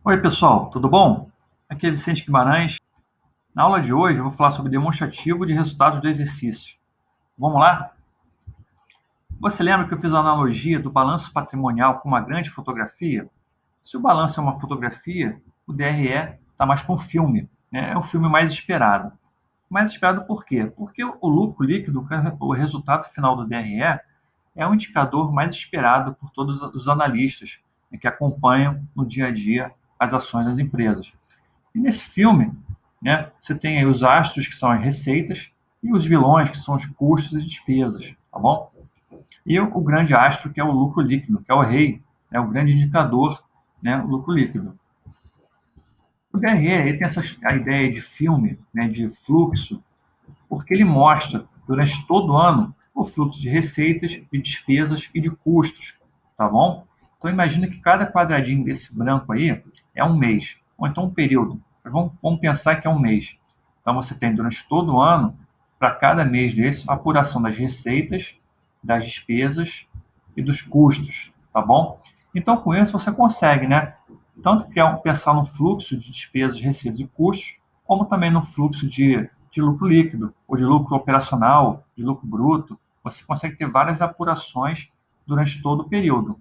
Oi, pessoal, tudo bom? Aqui é Vicente Guimarães. Na aula de hoje eu vou falar sobre demonstrativo de resultados do exercício. Vamos lá? Você lembra que eu fiz a analogia do balanço patrimonial com uma grande fotografia? Se o balanço é uma fotografia, o DRE está mais para um filme, né? É um filme mais esperado. Mais esperado por quê? Porque o lucro líquido, o resultado final do DRE, é um indicador mais esperado por todos os analistas, né, que acompanham no dia a dia as ações das empresas. E nesse filme, né, você tem aí os astros, que são as receitas, e os vilões, que são os custos e despesas, tá bom? E o grande astro, que é o lucro líquido, que é o rei, é o grande indicador, né, o lucro líquido. O DRE ele tem a ideia de filme, né, de fluxo, porque ele mostra durante todo o ano o fluxo de receitas, de despesas e de custos, tá bom? Então imagina que cada quadradinho desse branco aí é um mês, ou então um período. Vamos pensar que é um mês. Então você tem durante todo o ano, para cada mês desse, a apuração das receitas, das despesas e dos custos, tá bom? Então com isso você consegue, né? Tanto pensar no fluxo de despesas, receitas e custos, como também no fluxo de lucro líquido, ou de lucro operacional, de lucro bruto. Você consegue ter várias apurações durante todo o período.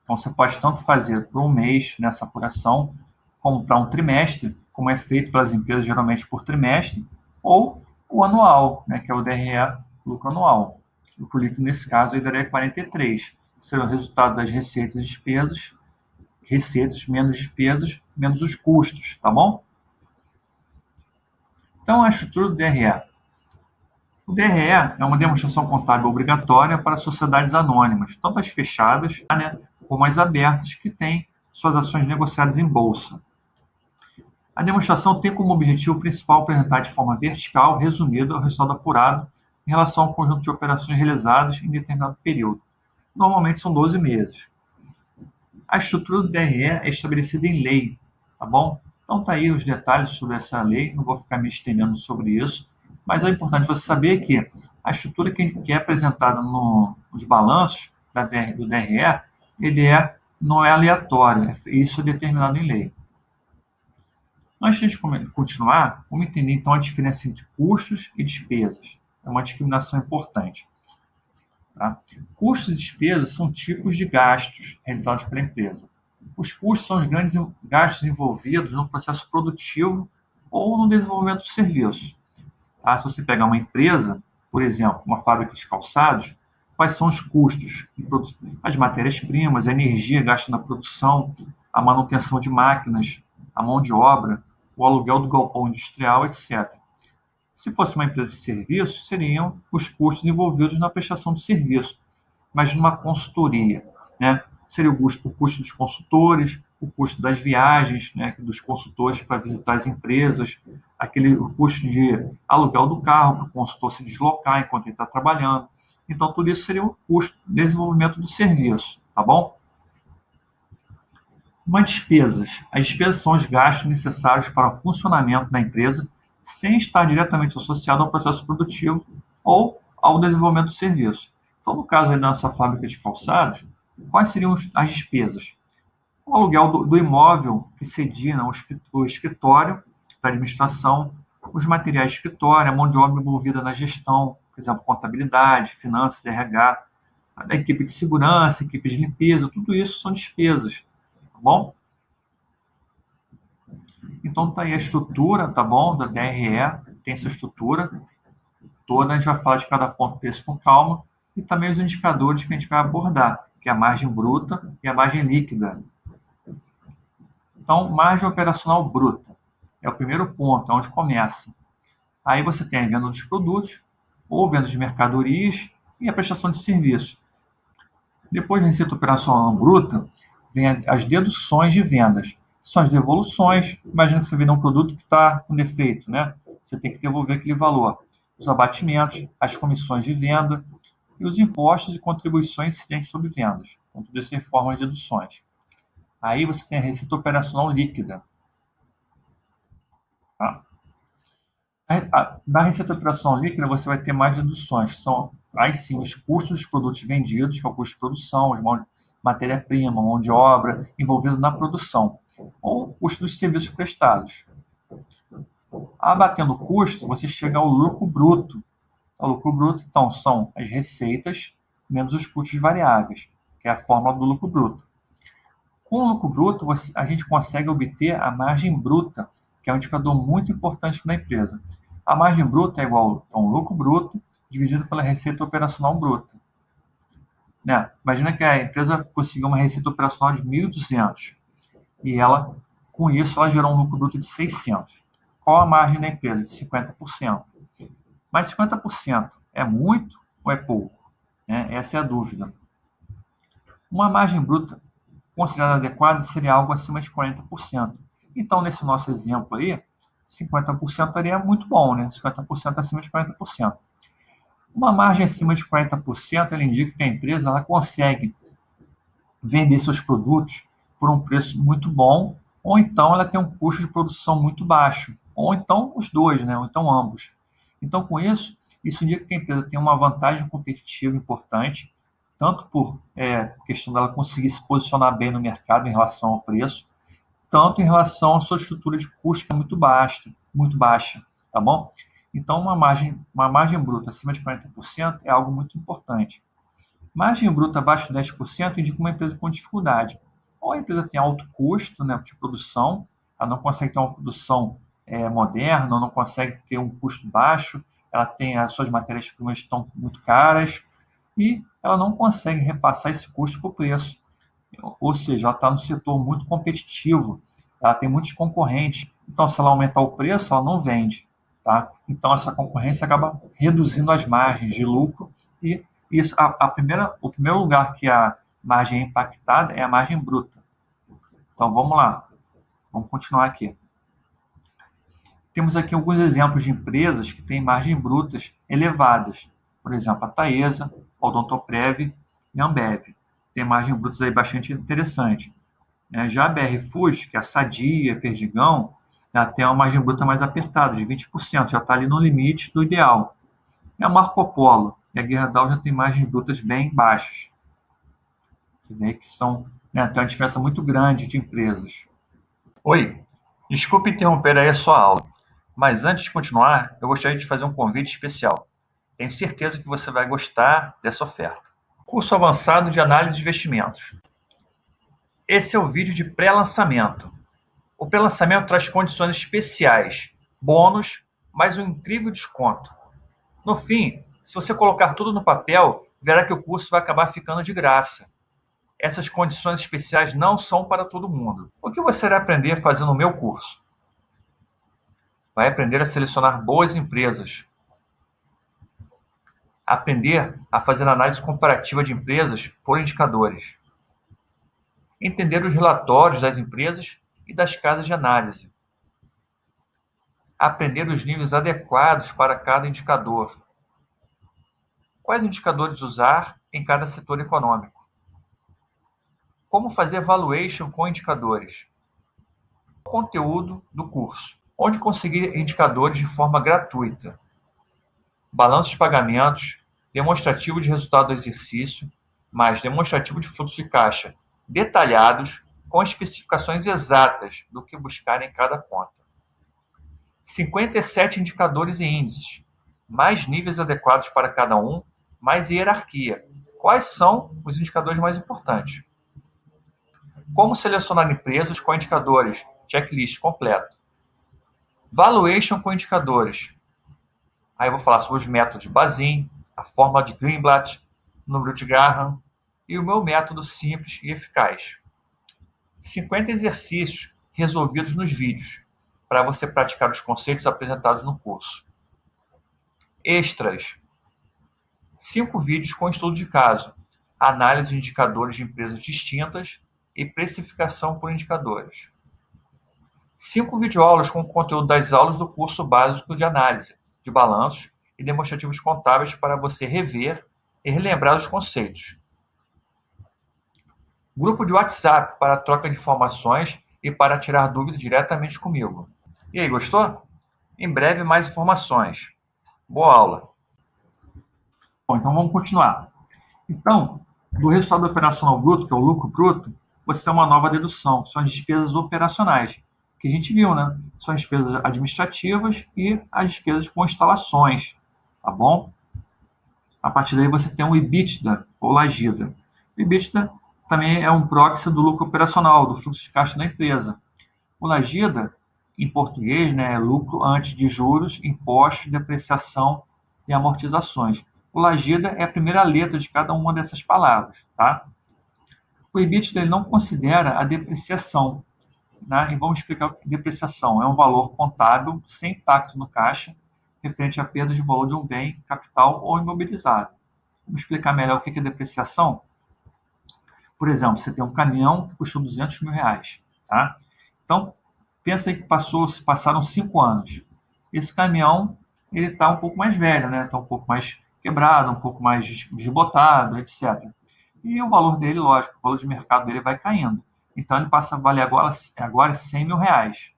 Então, você pode tanto fazer para um mês nessa apuração, como para um trimestre, como é feito pelas empresas geralmente por trimestre, ou o anual, né, que é o DRE lucro anual. O lucro líquido, nesse caso, aí daria 43, que seria o resultado das receitas e despesas, receitas menos despesas, menos os custos, tá bom? Então, a estrutura do DRE. O DRE é uma demonstração contábil obrigatória para sociedades anônimas, tanto as fechadas, né, como as abertas, que têm suas ações negociadas em bolsa. A demonstração tem como objetivo principal apresentar de forma vertical, resumido, o resultado apurado em relação ao conjunto de operações realizadas em determinado período. Normalmente são 12 meses. A estrutura do DRE é estabelecida em lei, tá bom? Então tá aí os detalhes sobre essa lei, não vou ficar me estendendo sobre isso, mas é importante você saber que a estrutura que é apresentada nos balanços do DRE, não é aleatória, isso é determinado em lei. Antes de continuar, vamos entender então a diferença entre custos e despesas. É uma discriminação importante. Tá? Custos e despesas são tipos de gastos realizados pela empresa. Os custos são os grandes gastos envolvidos no processo produtivo ou no desenvolvimento do serviço. Tá? Se você pegar uma empresa, por exemplo, uma fábrica de calçados, quais são os custos? As matérias-primas, a energia gasta na produção, a manutenção de máquinas, a mão de obra, o aluguel do galpão industrial, etc. Se fosse uma empresa de serviços, seriam os custos envolvidos na prestação de serviço. Mas numa consultoria, né? Seria o custo dos consultores, o custo das viagens, né, dos consultores para visitar as empresas, o custo de aluguel do carro para o consultor se deslocar enquanto ele está trabalhando. Então, tudo isso seria o custo de desenvolvimento do serviço, tá bom? Uma despesas. As despesas são os gastos necessários para o funcionamento da empresa sem estar diretamente associado ao processo produtivo ou ao desenvolvimento do serviço. Então, no caso da nossa fábrica de calçados, quais seriam as despesas? O aluguel do imóvel que cedia, né, o escritório da administração, os materiais de escritório, a mão de obra envolvida na gestão, por exemplo, contabilidade, finanças, RH, a equipe de segurança, equipe de limpeza, tudo isso são despesas, tá bom? Então tá aí a estrutura, tá bom, da DRE, tem essa estrutura toda, a gente vai falar de cada ponto desse com calma, e também os indicadores que a gente vai abordar, que é a margem bruta e a margem líquida. Então, margem operacional bruta é o primeiro ponto, é onde começa. Aí você tem a venda dos produtos, ou venda de mercadorias e a prestação de serviços. Depois da receita operacional bruta, vem as deduções de vendas. São as devoluções. Imagina que você vende um produto que está com defeito, né? Você tem que devolver aquele valor. Os abatimentos, as comissões de venda e os impostos e contribuições incidentes sobre vendas. Então, tudo isso em forma de deduções. Aí você tem a receita operacional líquida. Tá? Na receita operacional líquida, você vai ter mais deduções. São, aí sim, os custos dos produtos vendidos, que é o custo de produção, matéria-prima, mão de obra envolvida na produção, ou custo dos serviços prestados. Abatendo o custo, você chega ao lucro bruto. O lucro bruto, então, são as receitas menos os custos variáveis, que é a fórmula do lucro bruto. Com o lucro bruto, a gente consegue obter a margem bruta, que é um indicador muito importante para a empresa. A margem bruta é igual a um lucro bruto dividido pela receita operacional bruta. Né? Imagina que a empresa conseguiu uma receita operacional de 1.200 e ela, com isso, ela gerou um lucro bruto de 600. Qual a margem da empresa? De 50%. Mas 50% é muito ou é pouco? Né? Essa é a dúvida. Uma margem bruta considerada adequada seria algo acima de 40%. Então, nesse nosso exemplo aí, 50% estaria muito bom, né? 50% acima de 40%. Uma margem acima de 40%, ela indica que a empresa ela consegue vender seus produtos por um preço muito bom, ou então ela tem um custo de produção muito baixo, ou então os dois, né? Ou então ambos. Então, com isso, isso indica que a empresa tem uma vantagem competitiva importante, tanto por questão dela conseguir se posicionar bem no mercado em relação ao preço, tanto em relação à sua estrutura de custo, que é muito baixa, tá bom? Então, uma margem bruta acima de 40% é algo muito importante. Margem bruta abaixo de 10% indica uma empresa com dificuldade. Ou a empresa tem alto custo, né, de produção, ela não consegue ter uma produção moderna, não consegue ter um custo baixo, ela tem as suas matérias-primas estão muito caras e ela não consegue repassar esse custo para o preço. Ou seja, ela está no setor muito competitivo, ela tem muitos concorrentes, então se ela aumentar o preço, ela não vende. Tá? Então essa concorrência acaba reduzindo as margens de lucro e isso, o primeiro lugar que a margem é impactada é a margem bruta. Então vamos lá, vamos continuar aqui. Temos aqui alguns exemplos de empresas que têm margens brutas elevadas. Por exemplo, a Taesa, a Odontoprev e a Ambev. Tem margens brutas aí bastante interessante. Já a BR Foods, que é a Sadia, Perdigão, ela tem uma margem bruta mais apertada, de 20%, já está ali no limite do ideal. E a Marco Polo e a Gerdau já tem margens brutas bem baixas. Você vê que tem uma diferença muito grande de empresas. Oi, desculpe interromper aí a sua aula, mas antes de continuar, eu gostaria de fazer um convite especial. Tenho certeza que você vai gostar dessa oferta. Curso avançado de análise de investimentos. Esse é o vídeo de pré-lançamento. O pré-lançamento traz condições especiais, bônus, mais um incrível desconto. No fim, se você colocar tudo no papel, verá que o curso vai acabar ficando de graça. Essas condições especiais não são para todo mundo. O que você vai aprender fazendo o meu curso? Vai aprender a selecionar boas empresas. Aprender a fazer análise comparativa de empresas por indicadores. Entender os relatórios das empresas e das casas de análise. Aprender os níveis adequados para cada indicador. Quais indicadores usar em cada setor econômico? Como fazer valuation com indicadores? O conteúdo do curso. Onde conseguir indicadores de forma gratuita. Balanço de pagamentos, demonstrativo de resultado do exercício, mais demonstrativo de fluxo de caixa detalhados com especificações exatas do que buscar em cada conta. 57 indicadores e índices, mais níveis adequados para cada um, mais hierarquia. Quais são os indicadores mais importantes? Como selecionar empresas com indicadores? Checklist completo. Valuation com indicadores. Aí eu vou falar sobre os métodos de Bazin, a fórmula de Greenblatt, número de Graham e o meu método simples e eficaz. 50 exercícios resolvidos nos vídeos, para você praticar os conceitos apresentados no curso. Extras. 5 vídeos com estudo de caso, análise de indicadores de empresas distintas e precificação por indicadores. 5 videoaulas com o conteúdo das aulas do curso básico de análise, de balanços e demonstrativos contábeis para você rever e relembrar os conceitos. Grupo de WhatsApp para troca de informações e para tirar dúvidas diretamente comigo. E aí, gostou? Em breve mais informações. Boa aula! Bom, então vamos continuar. Então, Do resultado operacional bruto, que é o lucro bruto, você tem uma nova dedução, são as despesas operacionais, que a gente viu, né? São as despesas administrativas e as despesas com instalações, tá bom? A partir daí você tem o EBITDA, ou LAGIDA. O EBITDA também é um proxy do lucro operacional, do fluxo de caixa da empresa. O LAGIDA, em português, né, é lucro antes de juros, impostos, depreciação e amortizações. O LAGIDA é a primeira letra de cada uma dessas palavras, tá? O EBITDA ele não considera a depreciação, né? E vamos explicar o que é depreciação. É um valor contábil sem impacto no caixa, referente à perda de valor de um bem, capital ou imobilizado. Vamos explicar melhor o que é depreciação? Por exemplo, você tem um caminhão que custou R$ 200.000, tá? Então, pensa aí que se passaram 5 anos. Esse caminhão ele está um pouco mais velho, né? Está um pouco mais quebrado, um pouco mais desbotado, etc. E o valor dele, lógico, o valor de mercado dele vai caindo. Então ele passa a valer agora R$ 100.000.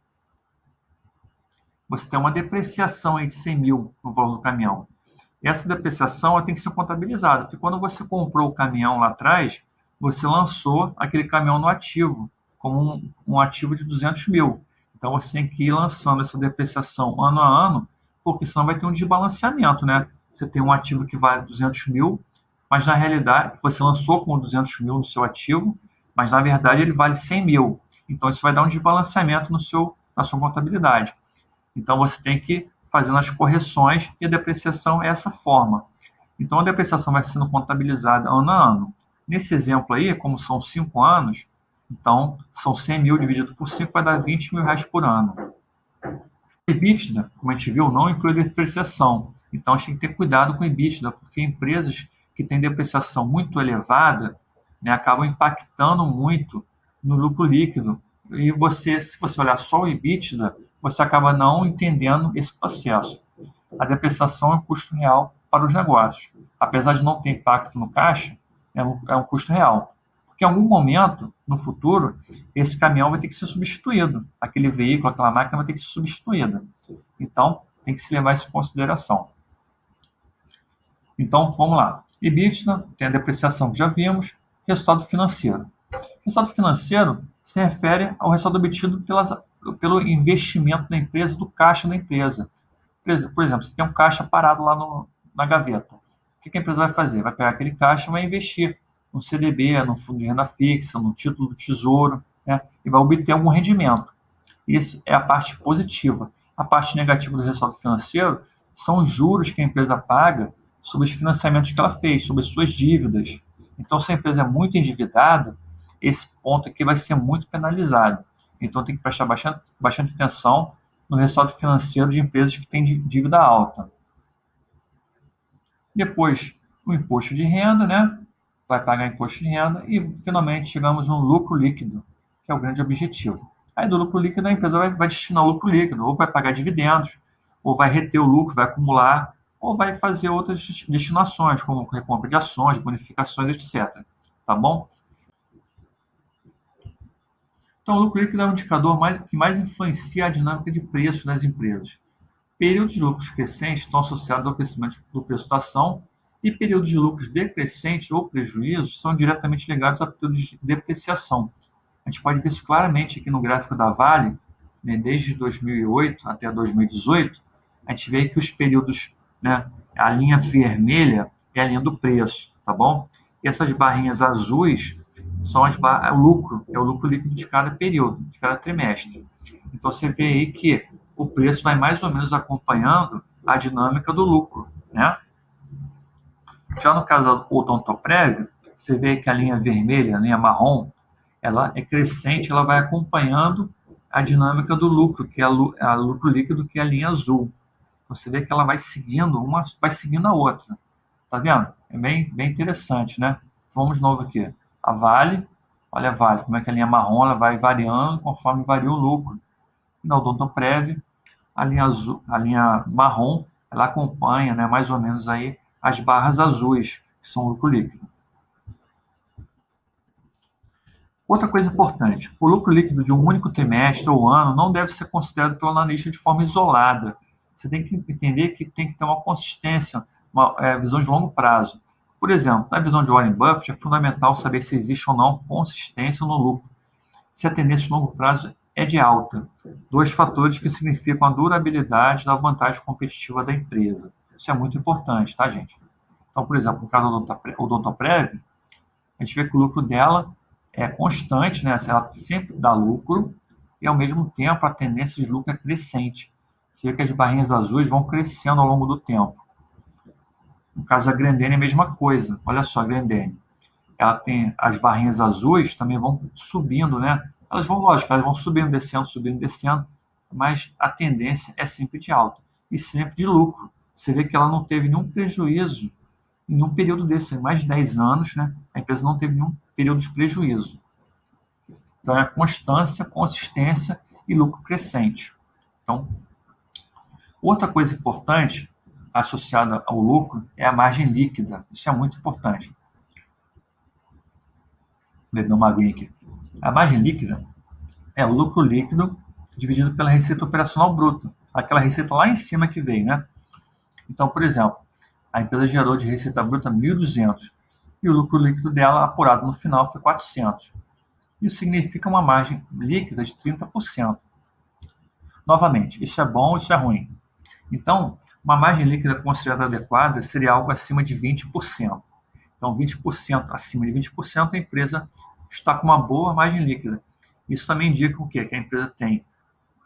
Você tem uma depreciação aí de 100 mil no valor do caminhão. Essa depreciação tem que ser contabilizada, porque quando você comprou o caminhão lá atrás, você lançou aquele caminhão no ativo, como um ativo de 200 mil. Então você tem que ir lançando essa depreciação ano a ano, porque senão vai ter um desbalanceamento, né? Você tem um ativo que vale 200 mil, mas na realidade você lançou com 200 mil no seu ativo, mas na verdade ele vale 100 mil. Então isso vai dar um desbalanceamento na sua contabilidade. Então você tem que fazendo as correções e a depreciação é essa forma. Então a depreciação vai sendo contabilizada ano a ano. Nesse exemplo aí, como são 5 anos, então são 100 mil dividido por 5 vai dar R$ 20.000 por ano. O EBITDA, como a gente viu, não inclui depreciação. Então a gente tem que ter cuidado com o EBITDA, porque empresas que têm depreciação muito elevada, né, acabam impactando muito no lucro líquido. E você, se você olhar só o EBITDA, você acaba não entendendo esse processo. A depreciação é um custo real para os negócios. Apesar de não ter impacto no caixa, é um custo real. Porque em algum momento, no futuro, esse caminhão vai ter que ser substituído. Aquele veículo, aquela máquina vai ter que ser substituída. Então, tem que se levar isso em consideração. Então, vamos lá. EBITDA, tem a depreciação que já vimos. Resultado financeiro. Resultado financeiro se refere ao resultado obtido pelo investimento da empresa, do caixa da empresa. Por exemplo, você tem um caixa parado lá na gaveta. O que a empresa vai fazer? Vai pegar aquele caixa e vai investir no CDB, no fundo de renda fixa, no título do tesouro, né? E vai obter algum rendimento. Isso é a parte positiva. A parte negativa do resultado financeiro são os juros que a empresa paga sobre os financiamentos que ela fez, sobre as suas dívidas. Então, se a empresa é muito endividada, esse ponto aqui vai ser muito penalizado. Então, tem que prestar bastante atenção no resultado financeiro de empresas que têm dívida alta. Depois, o imposto de renda, né? Vai pagar imposto de renda e, finalmente, chegamos no lucro líquido, que é o grande objetivo. Aí, do lucro líquido, a empresa vai destinar o lucro líquido, ou vai pagar dividendos, ou vai reter o lucro, vai acumular, ou vai fazer outras destinações, como recompra de ações, bonificações, etc. Tá bom? Então, o lucro líquido é o indicador que mais influencia a dinâmica de preço das empresas. Períodos de lucros crescentes estão associados ao crescimento do preço da ação e períodos de lucros decrescentes ou prejuízos são diretamente ligados a períodos de depreciação. A gente pode ver isso claramente aqui no gráfico da Vale, né, desde 2008 até 2018, a gente vê que os períodos, né, a linha vermelha é a linha do preço, tá bom? E essas barrinhas azuis são é o lucro líquido de cada período, de cada trimestre. Então você vê aí que o preço vai mais ou menos acompanhando a dinâmica do lucro, né? Já no caso do Odontoprev, você vê que a linha vermelha, a linha marrom, ela é crescente, ela vai acompanhando a dinâmica do lucro, que é a lucro líquido, que é a linha azul. Então, você vê que ela vai seguindo a outra. Tá vendo? É bem interessante, né? Então, vamos de novo aqui. A Vale, olha a Vale, como é que a linha marrom ela vai variando conforme varia o lucro. E na Odontoprev, a linha azul, a linha marrom, ela acompanha, né, mais ou menos aí as barras azuis, que são o lucro líquido. Outra coisa importante, o lucro líquido de um único trimestre ou ano não deve ser considerado pelo analista de forma isolada. Você tem que entender que tem que ter uma consistência, uma visão de longo prazo. Por exemplo, na visão de Warren Buffett, é fundamental saber se existe ou não consistência no lucro, se a tendência de longo prazo é de alta. Dois fatores que significam a durabilidade da vantagem competitiva da empresa. Isso é muito importante, tá, gente? Então, por exemplo, no caso da Odontoprev, a gente vê que o lucro dela é constante, né? Ela sempre dá lucro e, ao mesmo tempo, a tendência de lucro é crescente. Você vê que as barrinhas azuis vão crescendo ao longo do tempo. No caso da Grendene, é a mesma coisa. Olha só, a Grendene. Ela tem as barrinhas azuis, também vão subindo, né? Elas vão, lógico, elas vão subindo, descendo, mas a tendência é sempre de alta e sempre de lucro. Você vê que ela não teve nenhum prejuízo em um período desse, mais de 10 anos, né? A empresa não teve nenhum período de prejuízo. Então, é constância, consistência e lucro crescente. Então, outra coisa importante associada ao lucro é a margem líquida. Isso é muito importante. Vou beber uma aguinha aqui. A margem líquida é o lucro líquido dividido pela receita operacional bruta. Aquela receita lá em cima que veio, né? Então, por exemplo, a empresa gerou de receita bruta 1.200 e o lucro líquido dela apurado no final foi 400. Isso significa uma margem líquida de 30%. Novamente, isso é bom ou isso é ruim? Então, uma margem líquida considerada adequada seria algo acima de 20%. Então, 20%, acima de 20%, a empresa está com uma boa margem líquida. Isso também indica o quê? Que a empresa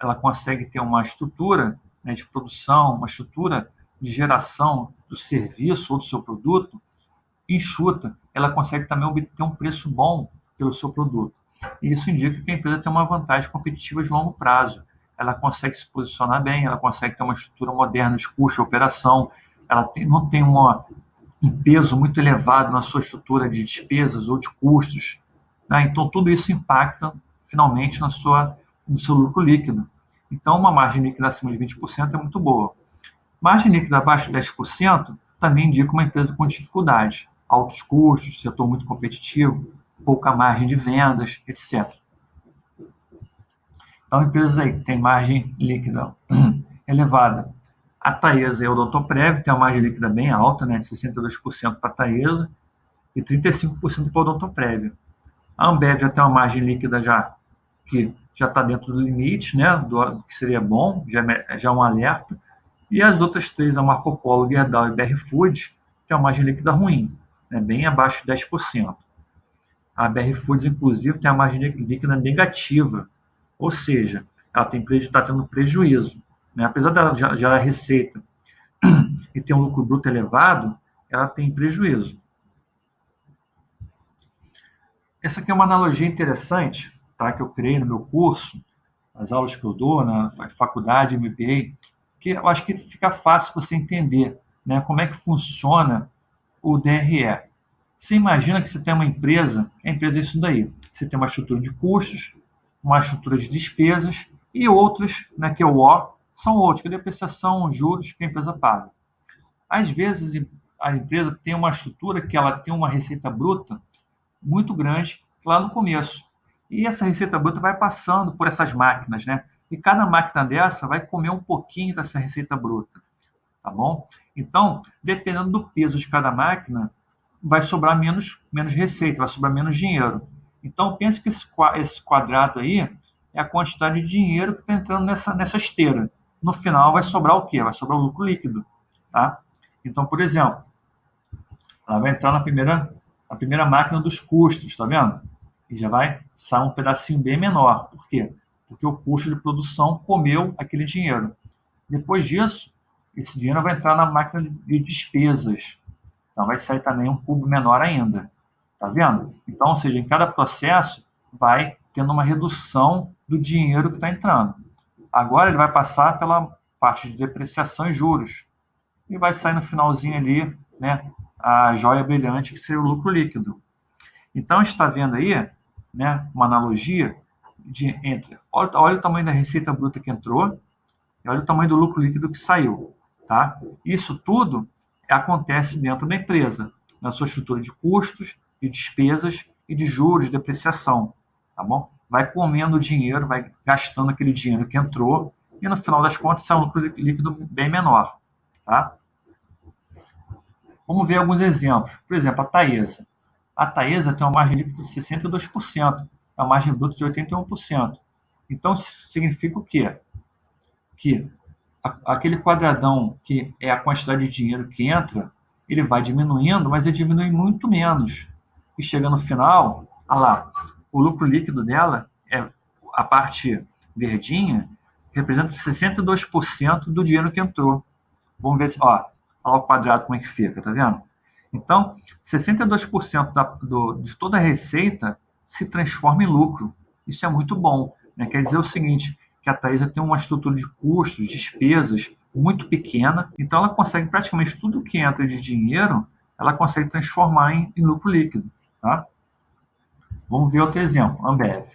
ela consegue ter uma estrutura, né, de produção, uma estrutura de geração do serviço ou do seu produto enxuta. Ela consegue também obter um preço bom pelo seu produto. E isso indica que a empresa tem uma vantagem competitiva de longo prazo. Ela consegue se posicionar bem, ela consegue ter uma estrutura moderna de custo de operação, não tem um peso muito elevado na sua estrutura de despesas ou de custos, né? Então, tudo isso impacta, finalmente, no seu lucro líquido. Então, uma margem líquida acima de 20% é muito boa. Margem líquida abaixo de 10% também indica uma empresa com dificuldade, altos custos, setor muito competitivo, pouca margem de vendas, etc. Então, empresas aí que têm margem líquida elevada. A Taesa e a Odontoprev tem uma margem líquida bem alta, né, de 62% para a Taesa e 35% para a Odontoprev. A Ambev já tem uma margem líquida que já está dentro do limite, né, do que seria bom, já é um alerta. E as outras três, a Marco Polo, Gerdau e BR Foods, tem uma margem líquida ruim, né, bem abaixo de 10%. A BR Foods, inclusive, tem a margem líquida negativa, ou seja, ela está tendo prejuízo. Né? Apesar dela gerar receita e ter um lucro bruto elevado, ela tem prejuízo. Essa aqui é uma analogia interessante, tá, que eu criei no meu curso, as aulas que eu dou na faculdade, MBA, que eu acho que fica fácil você entender, né, como é que funciona o DRE. Você imagina que você tem uma empresa, a empresa é isso daí. Você tem uma estrutura de custos, uma estrutura de despesas e outros, né, que é o O, são outros, que é depreciação, juros que a empresa paga. Às vezes, a empresa tem uma estrutura que ela tem uma receita bruta muito grande lá no começo. E essa receita bruta vai passando por essas máquinas, né? E cada máquina dessa vai comer um pouquinho dessa receita bruta, tá bom? Então, dependendo do peso de cada máquina, vai sobrar menos receita, vai sobrar menos dinheiro. Então, pense que esse quadrado aí é a quantidade de dinheiro que está entrando nessa esteira. No final, vai sobrar o quê? Vai sobrar o lucro líquido, tá? Então, por exemplo, ela vai entrar na primeira máquina dos custos, tá vendo? E já vai sair um pedacinho bem menor. Por quê? Porque o custo de produção comeu aquele dinheiro. Depois disso, esse dinheiro vai entrar na máquina de despesas. Então, vai sair também um cubo menor ainda. Tá vendo? Então, ou seja, em cada processo, vai tendo uma redução do dinheiro que está entrando. Agora, ele vai passar pela parte de depreciação e juros. E vai sair no finalzinho ali, né, a joia brilhante, que seria o lucro líquido. Então, a gente está vendo aí, né, uma analogia entre... Olha o tamanho da receita bruta que entrou e olha o tamanho do lucro líquido que saiu. Tá? Isso tudo acontece dentro da empresa, na sua estrutura de custos, de despesas e de juros, de depreciação. Tá bom? Vai comendo dinheiro, vai gastando aquele dinheiro que entrou e, no final das contas, sai um lucro líquido bem menor. Tá? Vamos ver alguns exemplos. Por exemplo, a Taesa. A Taesa tem uma margem líquida de 62%, a margem bruta de 81%. Então, significa o quê? Que aquele quadradão que é a quantidade de dinheiro que entra, ele vai diminuindo, mas ele diminui muito menos. E chega no final, olha lá, o lucro líquido dela, a parte verdinha, representa 62% do dinheiro que entrou. Vamos ver, olha o quadrado como é que fica, tá vendo? Então, 62% de toda a receita se transforma em lucro. Isso é muito bom, né? Quer dizer o seguinte, que a Taesa tem uma estrutura de custos, despesas muito pequena, então ela consegue praticamente tudo que entra de dinheiro, ela consegue transformar em lucro líquido. Tá? Vamos ver outro exemplo, Ambev.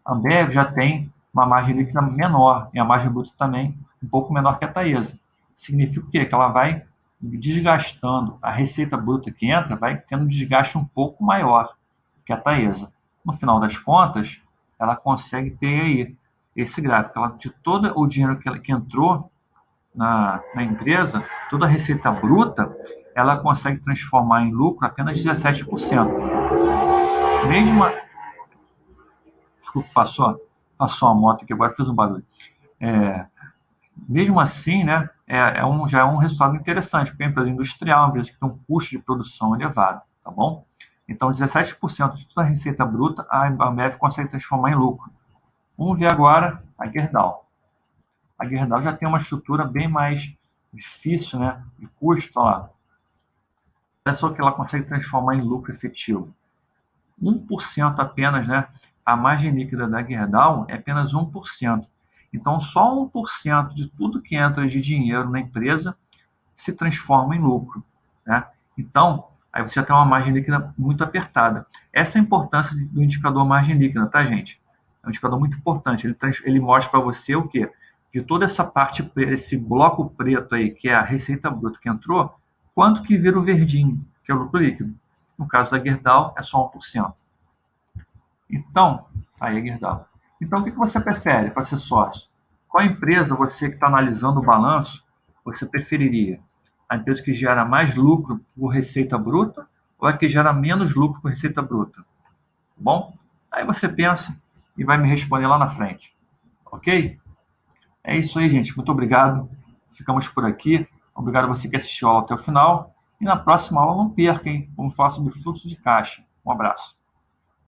A Ambev já tem uma margem líquida menor e a margem bruta também um pouco menor que a Taesa. Significa o quê? Que ela vai desgastando a receita bruta que entra, vai tendo um desgaste um pouco maior que a Taesa. No final das contas, ela consegue ter aí esse gráfico. Ela, de todo o dinheiro que entrou na empresa, toda a receita bruta, ela consegue transformar em lucro apenas 17%. Mesmo a... Desculpa, passou a moto aqui, agora fez um barulho. É, mesmo assim, né, já é um resultado interessante, porque é uma empresa industrial, uma empresa que tem um custo de produção elevado, tá bom? Então, 17% de toda a receita bruta, a Ambev consegue transformar em lucro. Vamos ver agora a Gerdau. A Gerdau já tem uma estrutura bem mais difícil, né, de custo, olha lá. Olha só que ela consegue transformar em lucro efetivo. 1% apenas, né? A margem líquida da Gerdau é apenas 1%. Então, só 1% de tudo que entra de dinheiro na empresa se transforma em lucro, né? Então, aí você já tem uma margem líquida muito apertada. Essa é a importância do indicador margem líquida, tá, gente? É um indicador muito importante. Ele mostra para você o quê? De toda essa parte, esse bloco preto aí, que é a receita bruta que entrou, quanto que vira o verdinho, que é o lucro líquido. No caso da Gerdau, é só 1%. Então, aí é Gerdau. Então, o que você prefere para ser sócio? Qual empresa você que está analisando o balanço, você preferiria? A empresa que gera mais lucro por receita bruta ou a que gera menos lucro por receita bruta? Bom, aí você pensa e vai me responder lá na frente. Ok? É isso aí, gente. Muito obrigado. Ficamos por aqui. Obrigado a você que assistiu a aula até o final. E na próxima aula não perca, hein? Vamos falar sobre fluxo de caixa. Um abraço.